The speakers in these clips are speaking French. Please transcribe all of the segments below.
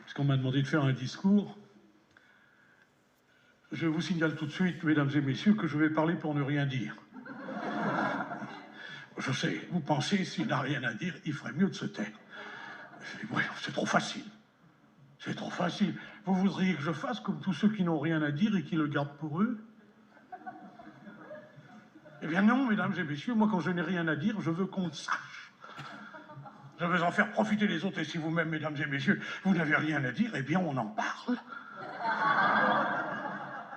puisqu'on m'a demandé de faire un discours, je vous signale tout de suite, mesdames et messieurs, que je vais parler pour ne rien dire. Je sais, vous pensez, s'il n'a rien à dire, il ferait mieux de se taire. Oui, c'est trop facile. C'est trop facile. Vous voudriez que je fasse comme tous ceux qui n'ont rien à dire et qui le gardent pour eux? Eh bien non, mesdames et messieurs, moi, quand je n'ai rien à dire, je veux qu'on le sache. Je veux en faire profiter les autres, et si vous-même, mesdames et messieurs, vous n'avez rien à dire, eh bien, on en parle.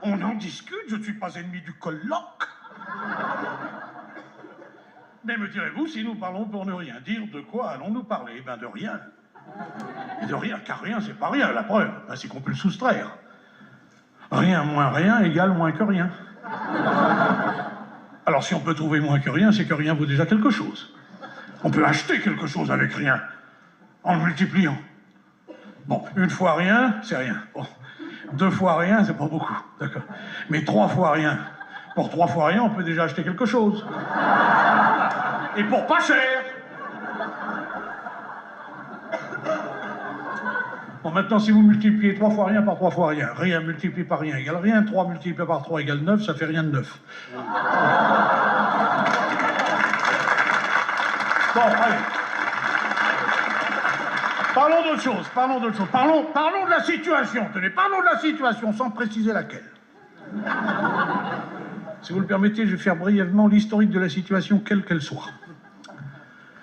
On en discute, je ne suis pas ennemi du colloque. Mais me direz-vous, si nous parlons pour ne rien dire, de quoi allons-nous parler? Eh bien, de rien. Et de rien, car rien, c'est pas rien, la preuve, ben, c'est qu'on peut le soustraire. Rien moins rien égale moins que rien. Alors, si on peut trouver moins que rien, c'est que rien vaut déjà quelque chose. On peut acheter quelque chose avec rien, en le multipliant. Bon, une fois rien, c'est rien. Bon, 2 fois rien, c'est pas beaucoup, d'accord. Mais 3 fois rien. Pour 3 fois rien, on peut déjà acheter quelque chose. Et pour pas cher. Bon, maintenant, si vous multipliez 3 fois rien par 3 fois rien, rien multiplié par rien égale rien, 3 multiplié par 3 égale 9, ça fait rien de 9. Bon, allez. Parlons d'autre chose, parlons d'autre chose. Parlons de la situation, tenez, parlons de la situation, sans préciser laquelle. Si vous le permettez, je vais faire brièvement l'historique de la situation, quelle qu'elle soit.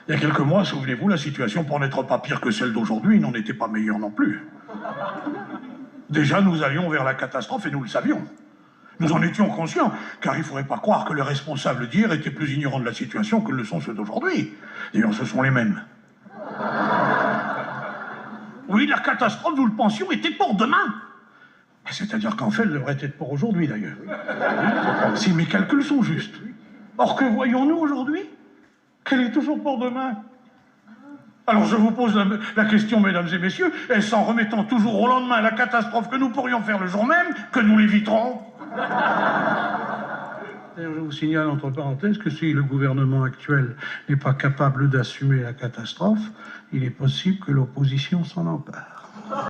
Il y a quelques mois, souvenez-vous, la situation, pour n'être pas pire que celle d'aujourd'hui, n'en était pas meilleure non plus. Déjà, nous allions vers la catastrophe et nous le savions. Nous en étions conscients, car il ne faudrait pas croire que les responsables d'hier étaient plus ignorants de la situation que le sont ceux d'aujourd'hui. D'ailleurs, ce sont les mêmes. Oui, la catastrophe, nous le pensions, était pour demain. C'est-à-dire qu'en fait, elle devrait être pour aujourd'hui, d'ailleurs. Si mes calculs sont justes. Or, que voyons-nous aujourd'hui? Qu'elle est toujours pour demain. Alors, je vous pose la question, mesdames et messieurs, est-ce en remettant toujours au lendemain la catastrophe que nous pourrions faire le jour même que nous l'éviterons? D'ailleurs, je vous signale, entre parenthèses, que si le gouvernement actuel n'est pas capable d'assumer la catastrophe, il est possible que l'opposition s'en empare.